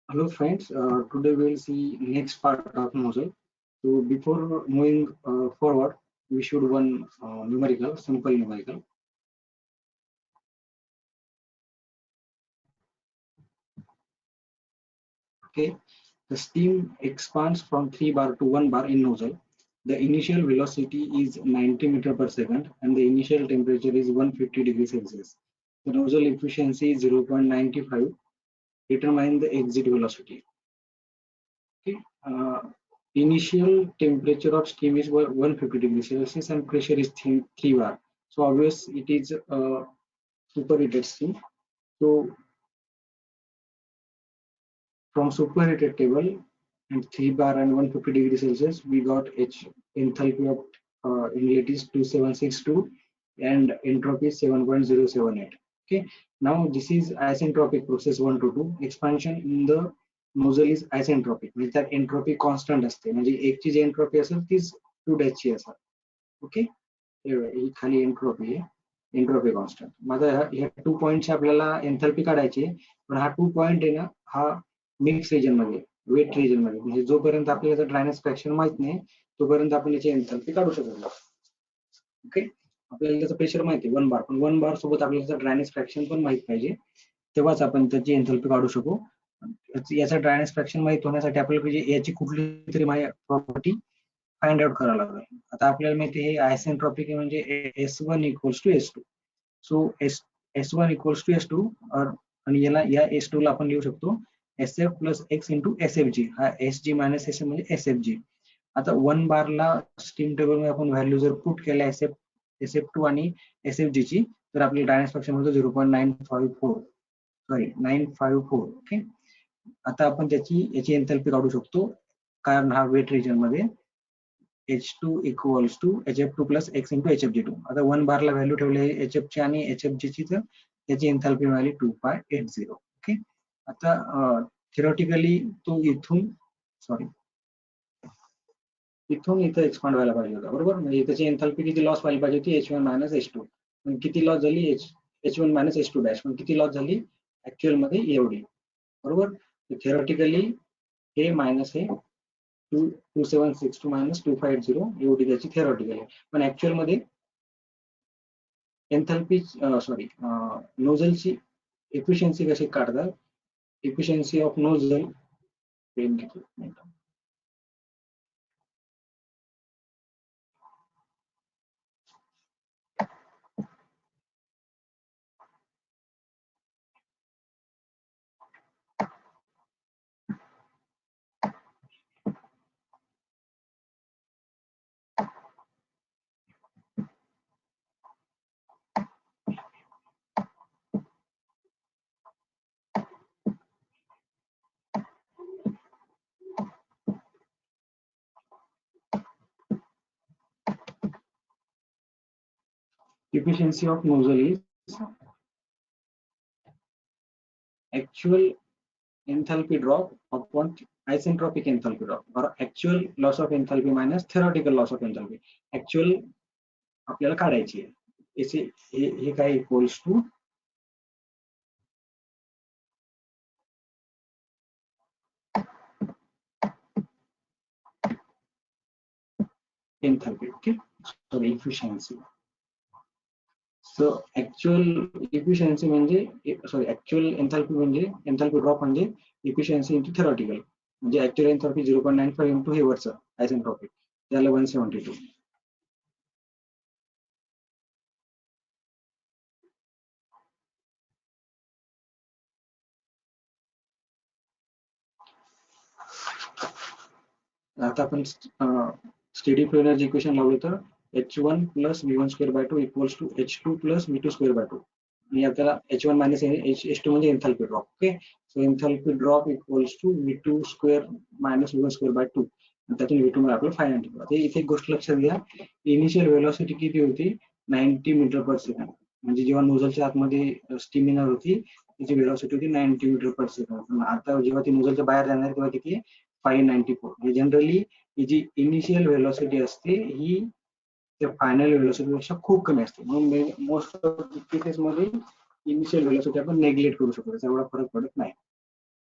Hello friends, today we will see next part of nozzle. So before moving forward, we should one numerical, simple numerical. Okay, the steam expands from 3 bar to 1 bar in nozzle. The initial velocity is 90 meter per second and the initial temperature is 150 degrees Celsius. The nozzle efficiency is 0.95. Determine the exit velocity. Okay. Initial temperature of steam is 150 degrees Celsius and pressure is 3 bar. So obvious it is superheated steam. So from superheated table and 3 bar and 150 degrees Celsius, we got H enthalpy of inlet is 2762 and entropy is 7.078. Okay. Now this is isentropic process 1 to 2. Expansion in the nozzle is isentropic, means that entropy constant असते, म्हणजे एक ची जी entropy असेल तीच 2 ची असेल. Okay, ही खाली entropy आहे, एंट्रोपी कॉन्स्टंट. माझा ह्या 2 पॉइंटची आपल्याला एंथॅल्पी काढायची आहे, पण हा 2 पॉइंट आहे ना, हा मिक्स रिजन मध्ये, वेट रिजन मध्ये, म्हणजे जोपर्यंत आपल्याला ड्रायनेस फ्रॅक्शन माहित नाही तोपर्यंत आपण याची एंथॅल्पी काढू शकत नाही. ओके, आपल्याला त्याचं प्रेशर माहिती आहे 1 बार, पण 1 बार सोबत आपल्याला ड्रायनेस फ्रॅक्शन पण माहित पाहिजे, तेव्हाच आपण त्याची एंथॅल्पी काढू शकू. याचा ड्रायनेस फ्रॅक्शन माहित होण्यासाठी आपल्याला पाहिजे याची कुठली तरी प्रॉपर्टी फाइंड आउट करावं लागेल. आता आपल्याला माहिती आहे आयसेंट्रॉपिक म्हणजे S1 equals to S2. So S1 equals to S2 आणि या S2 ला आपण लिहू शकतो SF plus x into SFG. हा SG मायनस SF म्हणजे SFG. आता 1 बारला स्टीम टेबल मध्ये आपण व्हॅल्यू जर पुट केल्या SF2 आणि SFG ची, तर आपली ड्रायनेस फ्रॅक्शन होतो 0.954. सॉरी 954. ओके, आता आपण याची एंथॅल्पी काढू शकतो कारण हा वेट रिजन मध्ये H2 equals to HF2 plus x into HFG2. आता 1 बारला व्हॅल्यू ठेवली आहे HF ची आणि HFG ची, तर त्याची एंथॅल्पी मिळाली 2.80. ओके, आता थिओरिटिकली तो इथून इथं एक्सपांड व्हायला पाहिजे होता, बरोबर. म्हणजे त्याची एंथॅल्पी किती लॉस व्हायला पाहिजे होती, H1 मायनस H2. पण किती लॉस झाली, H1 मायनस H2 डॅश, पण किती लॉस झाली ऍक्च्युअल मध्ये एवढी, बरोबर. थिओरिटिकली हे मायनस हे 2762 मायनस 2580 एवढी त्याची थिओरिटिकल आहे, पण ऍक्च्युअल मध्ये एंथॅल्पी नोझलची एफिशियन्सी कशी काढतात, efficiency of nozzle. Efficiency of nozzle is actual enthalpy drop upon isentropic enthalpy drop, or actual loss of enthalpy minus theoretical loss of enthalpy. Actual आपल्याला काढायची आहे, हे काय equals to enthalpy. Okay, so efficiency. So actual efficiency म्हणजे actual enthalpy म्हणजे enthalpy drop म्हणजे efficiency into theoretical, म्हणजे actual enthalpy 0.95 into हे वरचं isentropic, त्याला 172. आता आपण स्टेडी फ्लो एनर्जी इक्वेशन लावलं तर H1 plus V1 square by 2 equals to H2 plus V2 square by 2, आणि आपल्याला H1 मायनस H2 म्हणजे enthalpy drop. Okay, so enthalpy drop equals to V2 square minus V1 square by 2, त्यातून V2 मध्ये आपल्याला 590. आता इथे एक गोष्ट लक्षात घ्या, इनिशियल वेलोसिटी किती होती, 90 मीटर पर सेकंड. म्हणजे जेव्हा नोझलच्या आतमध्ये स्टीम येणार होती त्याची वेलोसिटी होती 90 मीटर पर सेकंड. आता जेव्हा ती नोझलच्या बाहेर जाणार तेव्हा किती, 594. जनरली ही जी इनिशियल वेलोसिटी असते ही त्या फायनल वेलोसिटी पेक्षा खूप कमी असते, म्हणून मोस्ट ऑफ केसेस मध्ये इनिशियल वेलोसिटी आपण नेग्लेक्ट करू शकतो, त्याचा एवढा फरक पडत नाही.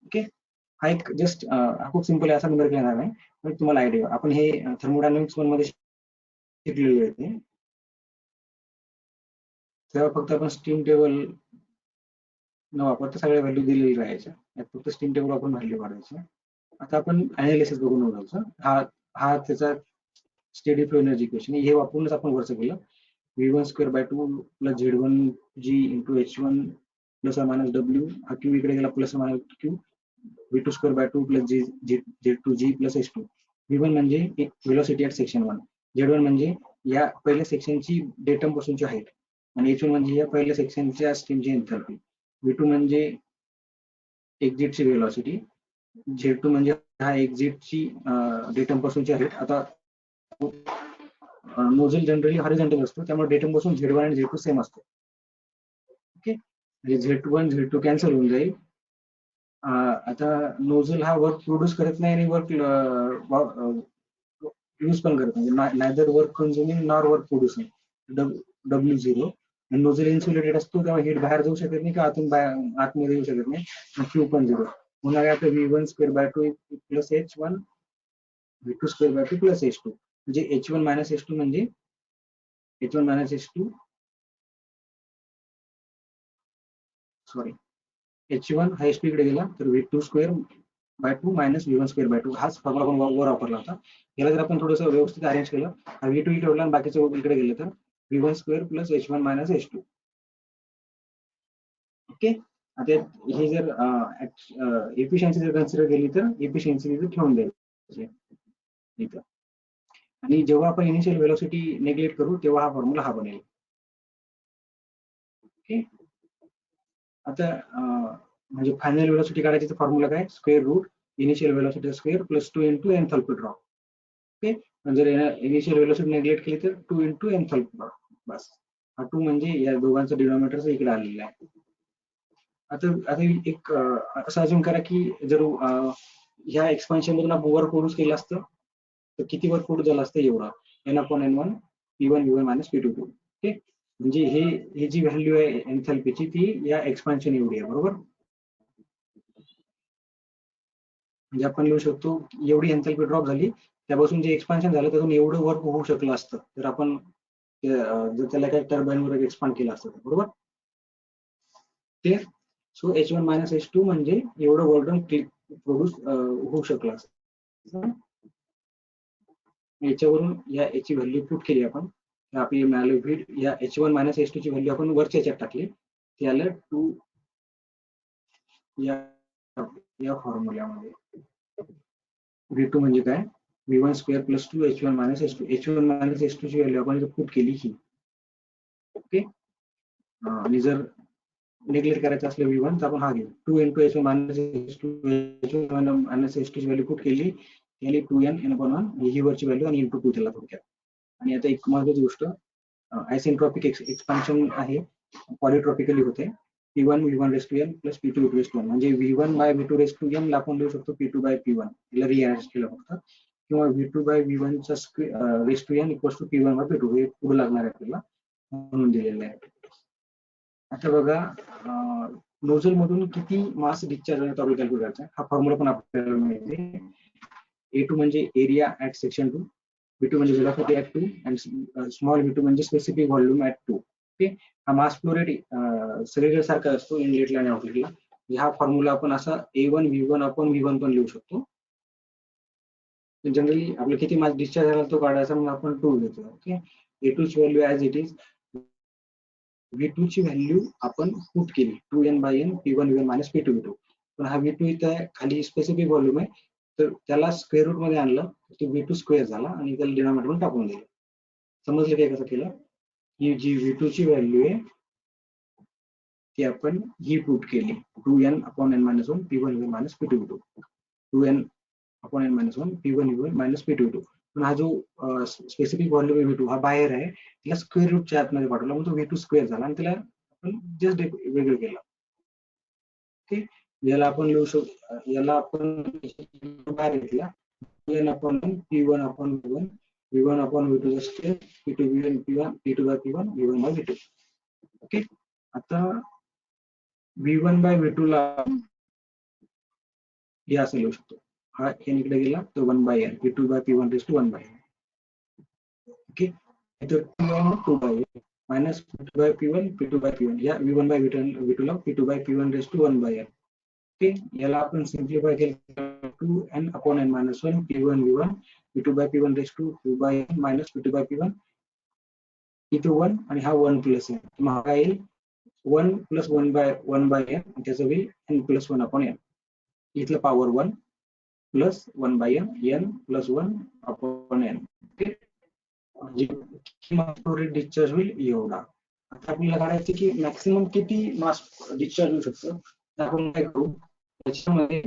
ओके, हा एक जस्ट खूप सिंपल आहे, असा नंबर येणार नाही, पण तुम्हाला आयडिया आपण हे थर्मोडायनामिक्स वन मध्ये शिकलेलो आहे ते. तेव्हा फक्त आपण स्टीम टेबल न वापरता सगळ्या व्हॅल्यू दिलेली राहायच्या, यात फक्त स्टीम टेबल वापरून व्हॅल्यू काढायचं. आता आपण अनालिसिस बघून बघायचं. हा हा त्याचा स्टेडी फ्लो एनर्जी इक्वेशन हे वापरूनच आपण वरचं केलं. v1 square by 2 plus z1 g into h1 plus minus w, हा q इकडे गेला plus minus q, v2 square by 2 plus z2 g plus h2. v1 म्हणजे व्हेलॉसिटी ऍट सेक्शन 1, z1 म्हणजे या पहिल्या सेक्शनची डेटम पासूनची हाईट, आणि h1 म्हणजे या पहिल्या सेक्शनच्या स्ट्रीमची एन्थॅल्पी, v2 म्हणजे एक्झिटची व्हेलॉसिटी, z2 म्हणजे हा एक्झिटची डेटम पासूनची हाईट. आता नोझल जनरली हॉरिझॉन्टल असतो, त्यामुळे डेटम पासून z1 आणि z2 सेम असतो. ओके, म्हणजे z1 z2 कॅन्सल होऊन जाईल. आता नोझल हा वर्क प्रोड्यूस करत नाही आणि वर्क यूज पण करत नाही, neither work consuming nor work producing, W0. आणि नोझल इन्सुलेटेड असतो तेव्हा हीट बाहेर जाऊ शकत नाही, का आतमध्ये येऊ शकत नाही, क्यू पण 0. पुन्हा आता v1 square by 2 plus h1 v2 square by 2 plus h2, म्हणजे h1 मायनस h2 म्हणजे h1 minus h2 sorry h1 हा h2 इकडे गेला, तर v2 square by 2 minus v1 square by 2, हाच फॉर्म्युला आपण वर वापरला होता. याला जर आपण थोडंसं व्यवस्थित अरेंज केलं, हा v2 इकडे ठेवला आणि बाकीचं इकडे गेलं, तर v1 square plus h1 minus h2. Okay, आता हे जर एफिशियन्सी जर कन्सिडर केली तर एफिशियन्सी ठेवून द्यायची इथं, आणि जेव्हा आपण इनिशियल व्हेलॉसिटी नेग्लेक्ट करू तेव्हा हा फॉर्म्युला हा बनेल. ओके, आता म्हणजे फायनल व्हेलॉसिटी काढायची तर फॉर्म्युला काय, square root initial velocity square plus 2 into enthalpy drop. Okay, जर इनिशियल व्हेलॉसिटी नेग्लेक्ट केली तर 2 इंटू एन्थॅल्पी ड्रॉप, बस. हा 2 म्हणजे या दोघांचा डिनॉमिनेटर इकडे आलेला आहे. आता आता एक असं अजून करा की जर ह्या एक्सपान्शन मधून आपण वर्क प्रोड्यूस केलं असतं तर किती वर्क प्रोड्यूस झालं असतं, एवढा n/n1 p1 v1 minus p2. Okay, म्हणजे हे जी व्हॅल्यू आहे एन्थॅल्पीची ती या एक्सपान्शन एवढी आहे, बरोबर. म्हणजे आपण लिहू शकतो एवढी एन्थॅल्पी ड्रॉप झाली, त्यापासून जे एक्सपान्शन झालं त्यातून एवढं वर्क होऊ शकलं असतं जर आपण जर त्याला काही टर्बाईन वगैरे एक्सपांड केलं असतं, बरोबर. ते सो h1 मायनस h2 म्हणजे एवढं वर्क डन प्रोड्यूस होऊ शकलं असतं. याच्यावरून याची व्हॅल्यू पुट केली आपण, आपली मिळाली या h1 मायनस h2 ची व्हॅल्यू आपण वरच्या याच्यात टाकली, ती आलं 2 या फॉर्म्युल्यामध्ये. v2 म्हणजे काय, v1 square plus 2 h1 minus h2, h1 minus h2 ची व्हॅल्यू आपण पुट केली ही. ओके, आणि जर नेग्लेक्ट करायचं असलं v1 तर आपण हा घेऊ 2 into h1 minus h2 minus h2 ची व्हॅल्यू पुट केली, याली 2n n/1 ही वरची व्हॅल्यू आणि इंटू 2 त्याला थोडक्यात. आणि आता एक महत्त्वाची गोष्ट, आयसेंट्रॉपिक एक्सपान्शन आहे, पॉलिट्रॉपिकली होते, p1 v1 raise to n plus p2 v2 raise to n, म्हणजे v1 by v2 raise to n ला आपण लिहू शकतो p2 बाय p1, याला रिअरेंज केलं फक्त, किंवा v2 बाय v1 चा raise to n equals to p1 by p2, हे पुढे लागणार आहे आपल्याला म्हणून दिलेलं आहे. आता बघा, नोझल मधून किती मास डिस्चार्ज होतो आपल्याला कॅल्क्युलेट करायचा, हा फॉर्म्युला पण आपल्याला माहिती आहे. A2 म्हणजे एरिया ऍट सेक्शन 2, v2 म्हणजे व्हेलॉसिटी ऍट 2, आणि स्मॉल v2 म्हणजे स्पेसिफिक व्हॉल्यूम ऍट 2. ओके, हा मास फ्लो रेट सगळीकडे सारखा असतो इनलेटला आणि आउटलेटला. हा फॉर्म्युला आपण असा a1 v1 आपण v1 पण लिहू शकतो. जनरली आपलं किती मास डिस्चार्ज झाला तो काढायचा, मग आपण 2 घेतो. ओके, a2 ची value as it is, v2 ची व्हॅल्यू आपण पुट केली 2n/n p1 v1 minus p2 v2, पण हा v2 इथं खाली स्पेसिफिक व्हॉल्यूम आहे, तर त्याला स्क्वेअर रूट मध्ये आणलं तो v2 स्क्वेअर झाला आणि त्याला डिनॉमिनेटर मध्ये टाकून दिलं. समजलं काय कसं केलं, ही जी v2 ची व्हॅल्यू आहे ती आपण ही पुट केली 2n/n-1 p1 v1 minus p2 v2, 2n/n-1 p1 v1 minus p2 v2. पण हा जो स्पेसिफिक व्हॉल्यूम आहे v2 हा बाहेर आहे, तिला स्क्वेअर रूटच्या आतमध्ये पाठवला, मग तो v2 स्क्वेअर झाला आणि त्याला आपण जस्ट वेगळं केलं. ओके, याला आपण लिहू शकतो, याला आपण बाहेर घेतला p1 upon v1 v1 upon v2 square p2 v1 p1 p2 by p1 v1 by v2. Okay, आता v1 बाय v2 ला हे असं लिहू शकतो. हा n इकडे गेला तर 1/n p2 by p1 raised to 1/n. Okay, तर 2 by n minus p2 by p1 p2 by p1 या v1 by v2 ला p2 by p1 raised to 1/n. Okay, याला आपण सिम्प्लिफाय केलं 2n upon n minus 1 p1 v1 p2 by p1 raised to 2 by n minus p2 by p1 इथे 1 आणि हा 1 plus n, मग हा येईल 1 plus 1 by n, त्याचं होईल n plus 1 upon n. इथलं power 1 plus 1/n n plus 1 upon n. Okay, म्हणजे किमान स्टोरेज डिस्चार्ज होईल एवढा. आता आपल्याला काढायचं की मॅक्सिमम किती मास डिस्चार्ज होऊ शकतं. तर आपण काय करू, त्याच्यामध्ये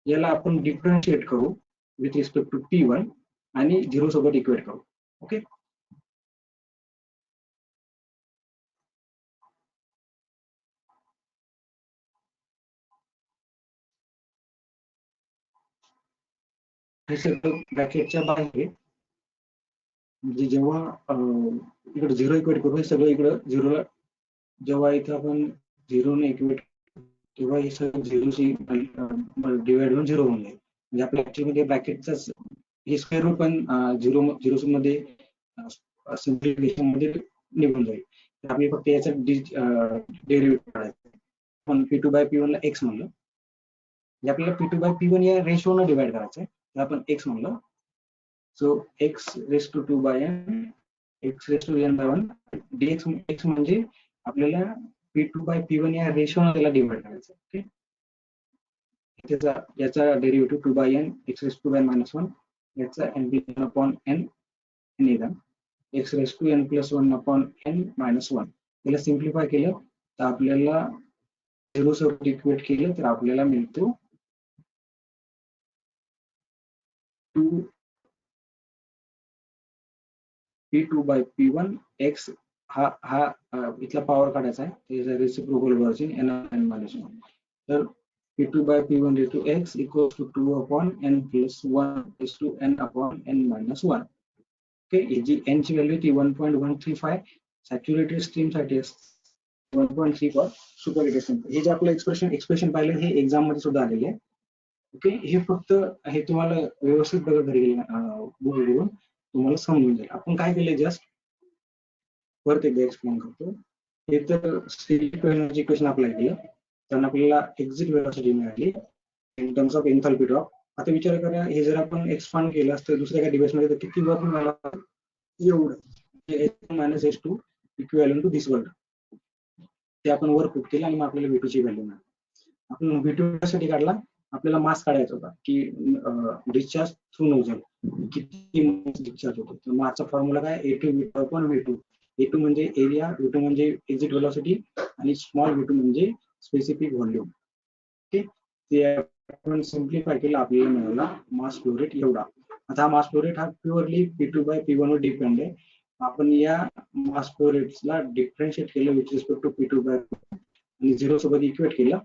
याला आपण डिफरन्शिएट करू विथ रिस्पेक्ट टू T1 आणि 0 सोबत इक्वेट करू. ओके, हे सगळं ब्रॅकेटच्या बाहेर आहे. म्हणजे जेव्हा इकडे 0 इक्वेट करू, हे सगळं इकडं 0ला, जेव्हा इथं आपण 0ने इक्वेट तेव्हा हे सगळं 0शी डिवाइड होऊन 0 होऊन जाईल. म्हणजे आपल्या ऍक्च्युअली ब्रॅकेटचा हे स्क्वेअर रूट पण 0 मध्ये सिम्प्लिफिकेशन मध्ये निघून जाईल. तर आपल्याला फक्त याचा डेरिव्हेटिव्ह काढायचा. पण p2 by p1 ला x म्हणलं, म्हणजे आपल्याला p2 by p1 या रेशोने डिवाइड करायचं आहे, तर आपण x म्हणलं. So x raise to 2 by n x raise to n by 1 dx x म्हणजे आपल्याला p2 by p1 या रेशोने त्याला डिवाइड करायचं. ओके, याचा derivative 2 by n x raise to n minus 1 याचा n plus 1 upon n निघाला x raise to n plus 1 upon n minus 1. त्याला simplify केलं तर आपल्याला 0 सोबत इक्वेट केलं तर आपल्याला मिळतो 2 p2 by p1 x हा हा इथला पॉवर काढायचा आहे, त्याचा रेसिप्रोकल वर्जन n minus 1. तर p2 by p1 raised to x equals to 2 upon n plus 1 raised to n upon n minus 1. Okay, G n ची व्हॅल्यू ती 1.135 सॅच्युरेटेड स्ट्रीम साठी असते, 1.3 फॉर सुपरहिटेड स्ट्रीम. हे जे आपलं एक्सप्रेशन पाहिलं हे एक्झाम मध्ये सुद्धा आलेले आहे. ओके, हे फक्त हे तुम्हाला व्यवस्थित बघत घरी बुक घेऊन तुम्हाला समजून जाईल. आपण काय केले जस्ट परत एकदा एक्सप्लेन करतो. हे तर स्टेटिक एनर्जी इक्वेशन अप्लाय केलं, तर आपल्याला एक्झिट वेलोसिटी मिळाली in terms of enthalpy drop. आता विचार करा, हे जर आपण एक्सपांड केलं असतं दुसऱ्या काही डिव्हाइस मध्ये तर किती वर्क मिळाला, एवढं minus h2 equivalent to this work. ते आपण वर्क पुट केलं आणि मग आपल्याला V2 ची व्हॅल्यू मिळाली. आपण V2 साठी काढला, आपल्याला मास काढायचा होता की डिस्चार्ज थ्रू नोझल किती डिस्चार्ज होतो. तर मासचा फॉर्म्युला काय, A2 upon V2. A2 म्हणजे एरिया, V2 म्हणजे एक्झिट वेलोसिटी आणि स्मॉल V2 म्हणजे स्पेसिफिक व्हॉल्यूम. ओके, ते आपण सिम्प्लिफाय केलं, आपल्याला मिळाला मास फ्लो रेट एवढा. आता हा मास फ्लो रेट हा प्युअरली p2 by p1 वर डिपेंड आहे. आपण या मास फ्लो रेट्सला डिफरन्शिएट केलं with respect to p2 by आणि 0 सोबत इक्वेट केलं.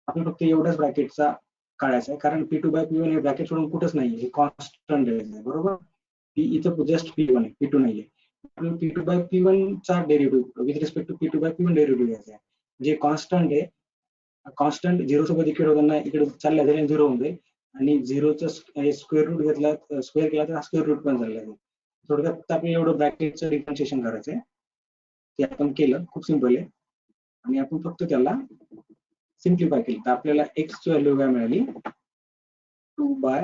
आपण फक्त एवढ्याच ब्रॅकेटचा काढायचा आहे, कारण p2 by p1 हे ब्रॅकेट सोडून कुठंच नाही, हे कॉन्स्टंट आहे, बरोबर. इथं जस्ट p1 आहे, p2 नाहीये. आपण p2 by p1 चा derivative with respect to p2 by p1 derivative घ्यायचा आहे, जे कॉन्स्टंट आहे. कॉन्स्टंट 0 सोबत इक्वेट होताना इकडे चालल्या जाईल 0 होऊन जाईल, आणि 0चा स्क्वेअर रूट घेतला, स्क्वेअर केला तर स्क्वेअर रूट पण चालला जाईल. थोडक्यात फक्त आपल्याला एवढं ब्रॅकेटचं डिफरन्शिएशन करायचं आहे, ते आपण केलं, खूप सिम्पल आहे. आणि आपण फक्त त्याला सिम्प्लिफाय केलं तर आपल्याला x ची व्हॅल्यू काय मिळाली, 2 by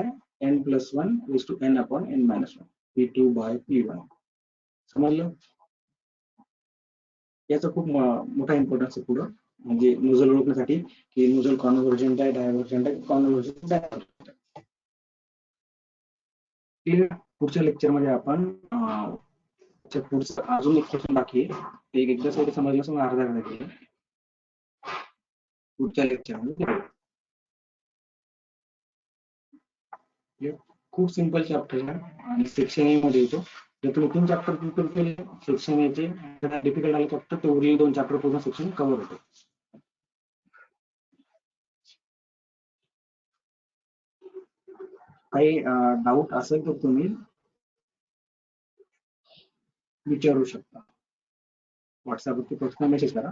n plus 1 raised to n upon n minus 1 p2 by p1. समजलं. याचा खूप मोठा इम्पॉर्टन्स आहे पुढं, म्हणजे नोझल ओळखण्यासाठी की नोझल कॉन्व्हर्जंट आहे, डायव्हर्जंट आहे, कॉन्व्हर्जंट आहे. पुढच्या लेक्चर मध्ये आपण पुढचं अजून एक क्वेश्चन बाकी आहे, ते एकदा सगळं समजलं असं अर्धा केलं. पुढच्या लेक्चर मध्ये खूप सिंपल चॅप्टर आहे आणि सेक्शन ए मध्ये येतो. जर तुम्ही 3 चॅप्टर प्रिपेअर केले सेक्शन ए चे, डिफिकल्ट आले चॅप्टर तर उरलेले 2 चॅप्टर पूर्ण सेक्शन कव्हर होतो. काही डाऊट असेल तर तुम्ही विचारू शकता, व्हॉट्सअपवरती पर्सनल मेसेज करा.